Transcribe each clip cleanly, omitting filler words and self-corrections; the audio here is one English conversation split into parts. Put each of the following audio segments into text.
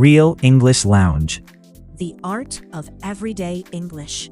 Real English Lounge. The art of everyday English.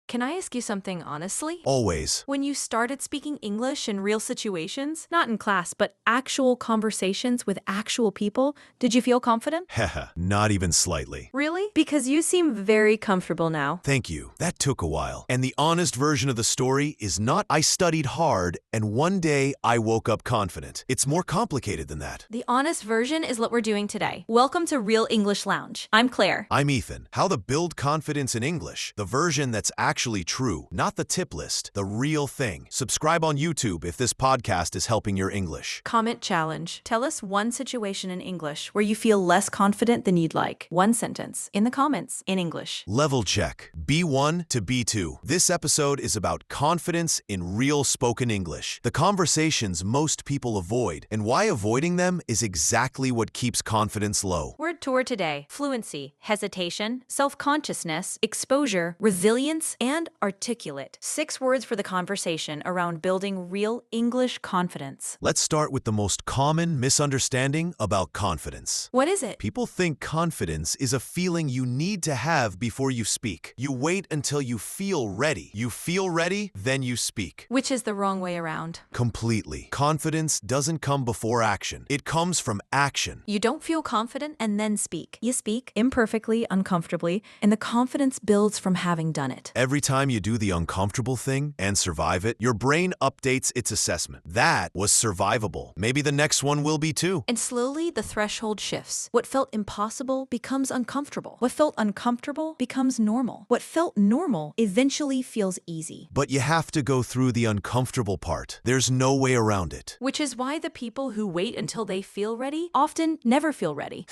Can I ask you something honestly? Always. When you started speaking English in real situations, not in class, but actual conversations with actual people, did you feel confident? Haha, not even slightly. Really? Because you seem very comfortable now. Thank you. That took a while. And the honest version of the story is not I studied hard and one day I woke up confident. It's more complicated than that. The honest version is what we're doing today. Welcome to Real English Lounge. I'm Claire. I'm Ethan. How to build confidence in English. The version that's actually true, not the tip list, the real thing. Subscribe on YouTube if this podcast is helping your English. Comment challenge. Tell us one situation in English where you feel less confident than you'd like. One sentence in the comments in English. Level check. B1 to B2. This episode is about confidence in real spoken English. The conversations most people avoid, and why avoiding them is exactly what keeps confidence low. Word tour today. Fluency, hesitation, self-consciousness, exposure, resilience, and articulate. 6 words for the conversation around building real English confidence. Let's start with the most common misunderstanding about confidence. What is it? People think confidence is a feeling you need to have before you speak. You wait until you feel ready. You feel ready, then you speak. Which is the wrong way around. Completely. Confidence doesn't come before action. It comes from action. You don't feel confident and then speak. You speak imperfectly, uncomfortably, and the confidence builds from having done it. Every time you do the uncomfortable thing and survive it, your brain updates its assessment. That was survivable. Maybe the next one will be too. And slowly the threshold shifts. What felt impossible becomes uncomfortable. What felt uncomfortable becomes normal. What felt normal eventually feels easy. But you have to go through the uncomfortable part. There's no way around it. Which is why the people who wait until they feel ready often never feel ready.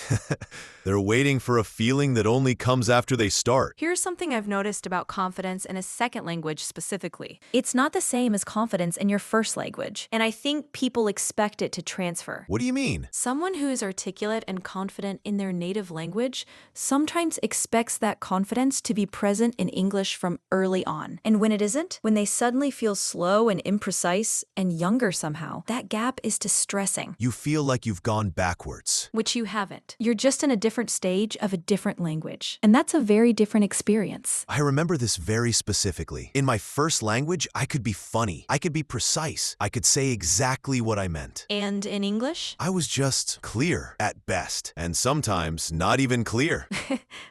They're waiting for a feeling that only comes after they start. Here's something I've noticed about confidence in a second language specifically. It's not the same as confidence in your first language, and I think people expect it to transfer. What do you mean? Someone who is articulate and confident in their native language sometimes expects that confidence to be present in English from early on. And when it isn't, when they suddenly feel slow and imprecise and younger somehow, that gap is distressing. You feel like you've gone backwards. Which you haven't. You're just in a different stage of a different language. And that's a very different experience. I remember this very specifically. In my first language, I could be funny. I could be precise. I could say exactly what I meant. And in English? I was just clear at best, and sometimes not even clear.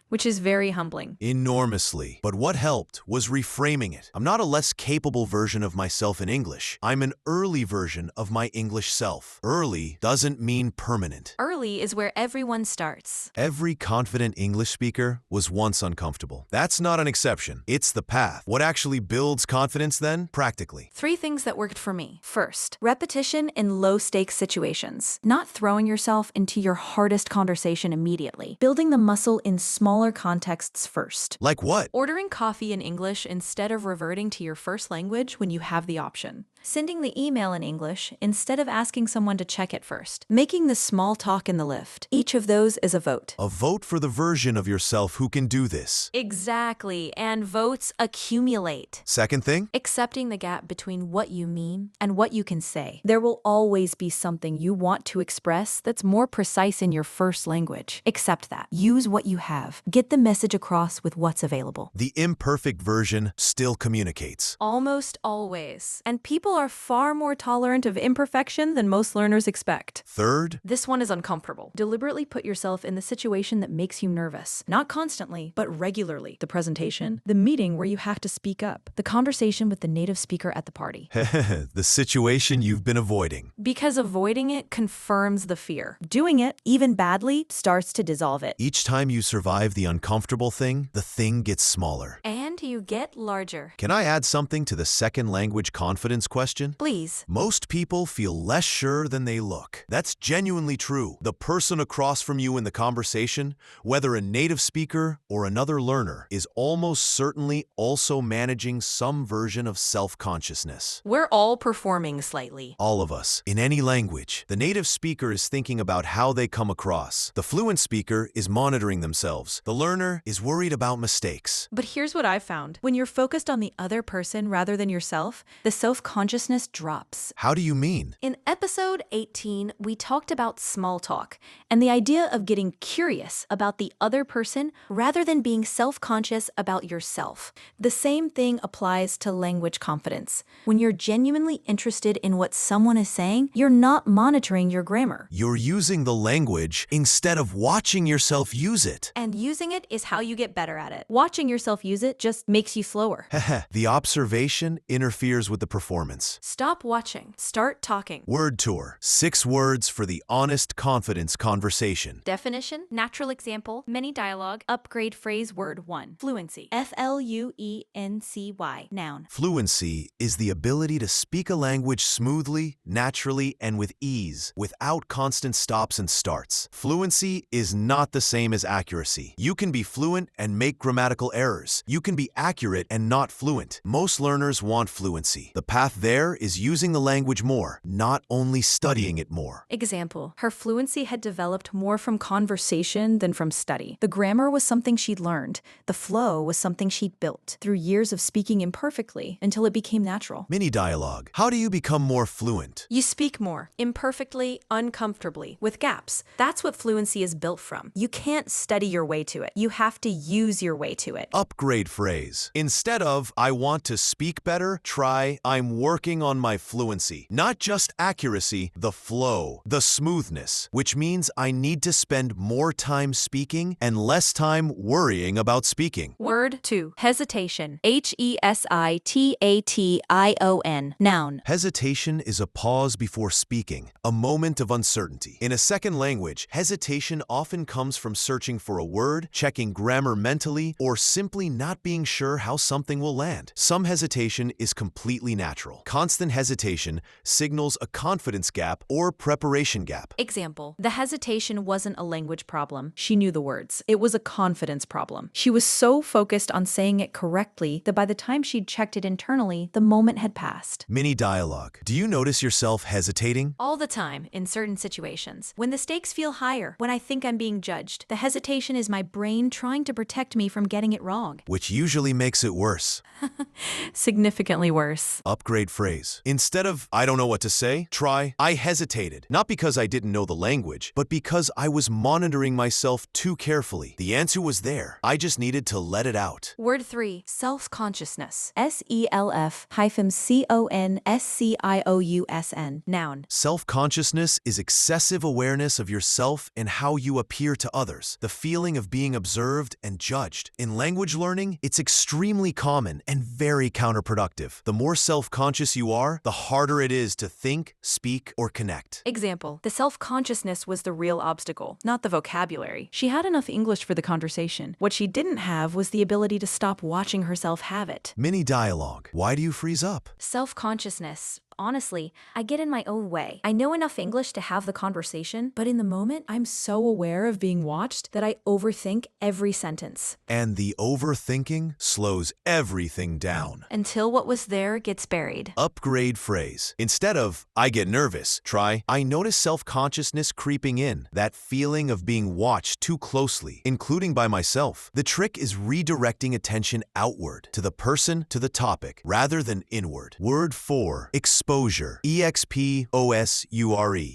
Which is very humbling. Enormously. But what helped was reframing it. I'm not a less capable version of myself in English. I'm an early version of my English self. Early doesn't mean permanent. Early is where everyone starts. Every confident English speaker was once uncomfortable. That's not an exception. It's the path. What actually builds confidence then? Practically. 3 things that worked for me. First, repetition in low-stakes situations. Not throwing yourself into your hardest conversation immediately. Building the muscle in smaller contexts first. Like what? Ordering coffee in English instead of reverting to your first language when you have the option. Sending the email in English instead of asking someone to check it first. Making the small talk in the lift. Each of those is a vote. A vote for the version of yourself who can do this. Exactly, and votes accumulate. Second thing? Accepting the gap between what you mean and what you can say. There will always be something you want to express that's more precise in your first language. Accept that. Use what you have. Get the message across with what's available. The imperfect version still communicates. Almost always. And people are far more tolerant of imperfection than most learners expect. Third? This one is uncomfortable. Deliberately put yourself in the situation that makes you nervous. Not constantly, but regularly. The presentation, the meeting where you have to speak up, the conversation with the native speaker at the party. The situation you've been avoiding. Because avoiding it confirms the fear. Doing it, even badly, starts to dissolve it. Each time you survive the uncomfortable thing, the thing gets smaller. And you get larger. Can I add something to the second language confidence question? Please. Most people feel less sure than they look. That's genuinely true. The person across from you in the conversation, whether a native speaker or another learner, is almost certainly also managing some version of self-consciousness. We're all performing slightly. All of us. In any language, the native speaker is thinking about how they come across. The fluent speaker is monitoring themselves. The learner is worried about mistakes. But here's what I've I've found. When you're focused on the other person rather than yourself, the self-consciousness drops. How do you mean? In episode 18, we talked about small talk and the idea of getting curious about the other person rather than being self-conscious about yourself. The same thing applies to language confidence. When you're genuinely interested in what someone is saying, you're not monitoring your grammar. You're using the language instead of watching yourself use it. And using it is how you get better at it. Watching yourself use it just makes you slower. The observation interferes with the performance. Stop watching. Start talking. Word tour. 6 words for the honest confidence conversation. Definition, natural example, mini dialogue, upgrade phrase word 1. Fluency. Fluency. Noun. Fluency is the ability to speak a language smoothly, naturally, and with ease, without constant stops and starts. Fluency is not the same as accuracy. You can be fluent and make grammatical errors. You can be accurate and not fluent. Most learners want fluency. The path there is using the language more, not only studying it more. Example, her fluency had developed more from conversation than from study. The grammar was something she'd learned. The flow was something she'd built through years of speaking imperfectly until it became natural. Mini dialogue. How do you become more fluent? You speak more, imperfectly, uncomfortably, with gaps. That's what fluency is built from. You can't study your way to it. You have to use your way to it. Upgrade phrase. Instead of, I want to speak better, try, I'm working on my fluency. Not just accuracy, the flow, the smoothness, which means I need to spend more time speaking and less time worrying about speaking. Word 2. Hesitation. Hesitation. Noun. Hesitation is a pause before speaking, a moment of uncertainty. In a second language, hesitation often comes from searching for a word, checking grammar mentally, or simply not being sure how something will land. Some hesitation is completely natural. Constant hesitation signals a confidence gap or preparation gap. Example, the hesitation wasn't a language problem. She knew the words. It was a confidence problem. She was so focused on saying it correctly that by the time she'd checked it internally, the moment had passed. Mini dialogue. Do you notice yourself hesitating? All the time, in certain situations. When the stakes feel higher, when I think I'm being judged, the hesitation is my brain trying to protect me from getting it wrong. Which usually makes it worse. Significantly worse. Upgrade phrase. Instead of, I don't know what to say, try, I hesitated. Not because I didn't know the language, but because I was monitoring myself too carefully. The answer was there. I just needed to let it out. Word 3. Self-consciousness. Self-consciousn. Noun. Self-consciousness is excessive awareness of yourself and how you appear to others. The feeling of being observed and judged. In language learning, it's extremely common and very counterproductive. The more self-conscious you are, the harder it is to think, speak, or connect. Example, the self-consciousness was the real obstacle, not the vocabulary. She had enough English for the conversation. What she didn't have was the ability to stop watching herself have it. Mini dialogue. Why do you freeze up? Self-consciousness. Honestly, I get in my own way. I know enough English to have the conversation, but in the moment, I'm so aware of being watched that I overthink every sentence. And the overthinking slows everything down. Until what was there gets buried. Upgrade phrase. Instead of, I get nervous, try, I notice self-consciousness creeping in. That feeling of being watched too closely, including by myself. The trick is redirecting attention outward, to the person, to the topic, rather than inward. Word 4. Exposure. Exposure.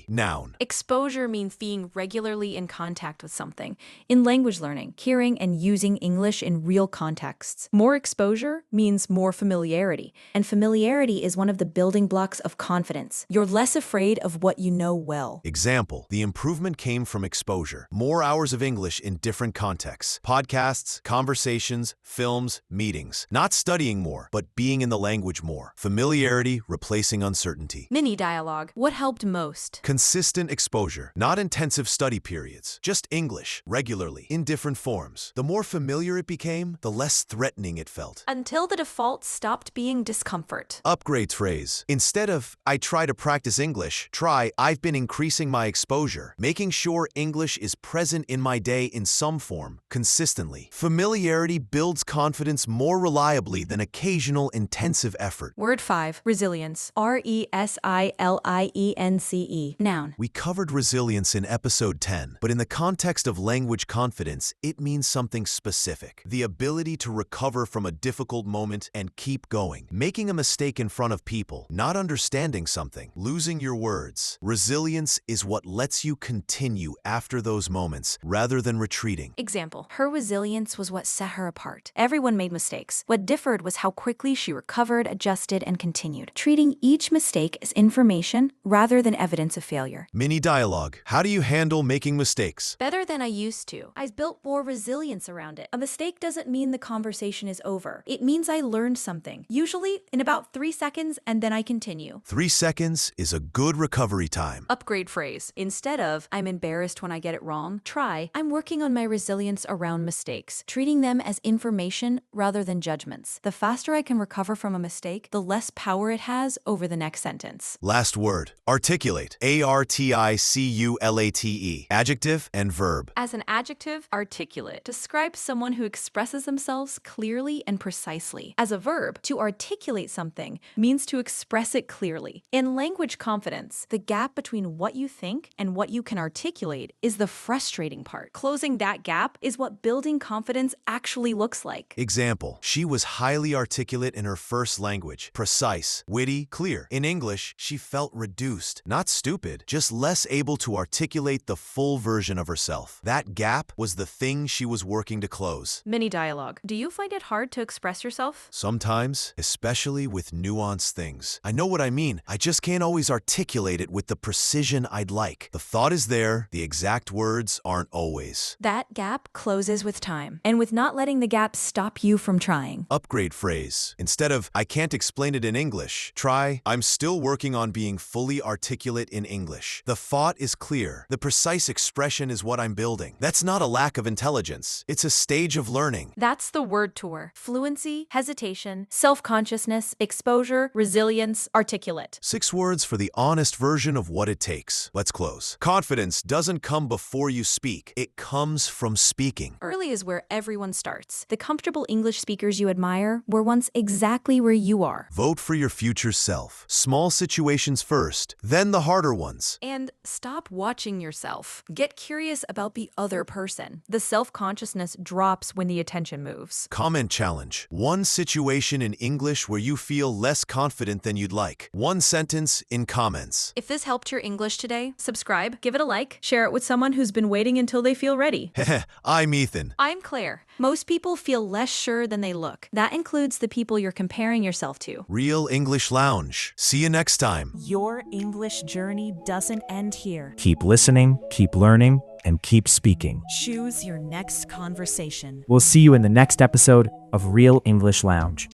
Noun. Exposure means being regularly in contact with something. In language learning, hearing and using English in real contexts. More exposure means more familiarity, and familiarity is one of the building blocks of confidence. You're less afraid of what you know well. Example, the improvement came from exposure. More hours of English in different contexts. Podcasts, conversations, films, meetings. Not studying more, but being in the language more. Familiarity replacing uncertainty. Mini dialogue. What helped most? Consistent exposure, not intensive study periods. Just English, regularly, in different forms. The more familiar it became, the less threatening it felt. Until the default stopped being discomfort. Upgrades phrase. Instead of, I try to practice English, try, I've been increasing my exposure, making sure English is present in my day in some form, consistently. Familiarity builds confidence more reliably than occasional intensive effort. Word 5. Resilience. realeasyenglish. Noun. We covered resilience in episode 10, but in the context of language confidence, it means something specific. The ability to recover from a difficult moment and keep going. Making a mistake in front of people, not understanding something, losing your words. Resilience is what lets you continue after those moments rather than retreating. Example. Her resilience was what set her apart. Everyone made mistakes. What differed was how quickly she recovered, adjusted, and continued, treating each mistake as information rather than evidence of failure. Mini dialogue. How do you handle making mistakes? Better than I used to. I've built more resilience around it. A mistake doesn't mean the conversation is over. It means I learned something, usually in about 3 seconds, and then I continue. 3 seconds is a good recovery time. Upgrade phrase. Instead of, I'm embarrassed when I get it wrong, try, I'm working on my resilience around mistakes, treating them as information rather than judgments. The faster I can recover from a mistake, the less power it has over the next sentence. Last word. Articulate. Articulate. Adjective and verb. As an adjective, articulate describes someone who expresses themselves clearly and precisely. As a verb, to articulate something means to express it clearly. In language confidence, the gap between what you think and what you can articulate is the frustrating part. Closing that gap is what building confidence actually looks like. Example. She was highly articulate in her first language. Precise, witty, clear. In English, she felt reduced. Not stupid, just less able to articulate the full version of herself. That gap was the thing she was working to close. Mini dialogue. Do you find it hard to express yourself? Sometimes, especially with nuanced things. I know what I mean. I just can't always articulate it with the precision I'd like. The thought is there, the exact words aren't always. That gap closes with time, and with not letting the gap stop you from trying. Upgrade phrase. Instead of, I can't explain it in English, try, I'm still working on being fully articulate in English. The thought is clear. The precise expression is what I'm building. That's not a lack of intelligence. It's a stage of learning. That's the word tour. Fluency, hesitation, self-consciousness, exposure, resilience, articulate. 6 words for the honest version of what it takes. Let's close. Confidence doesn't come before you speak. It comes from speaking. Early is where everyone starts. The comfortable English speakers you admire were once exactly where you are. Vote for your future self. Small situations first, then the harder ones. And stop watching yourself. Get curious about the other person. The self-consciousness drops when the attention moves. Comment challenge. One situation in English where you feel less confident than you'd like. 1 sentence in comments. If this helped your English today, subscribe, give it a like, share it with someone who's been waiting until they feel ready. I'm Ethan. I'm Claire. Most people feel less sure than they look. That includes the people you're comparing yourself to. Real English Lounge. See you next time. Your English journey doesn't end here. Keep listening, keep learning, and keep speaking. Choose your next conversation. We'll see you in the next episode of Real English Lounge.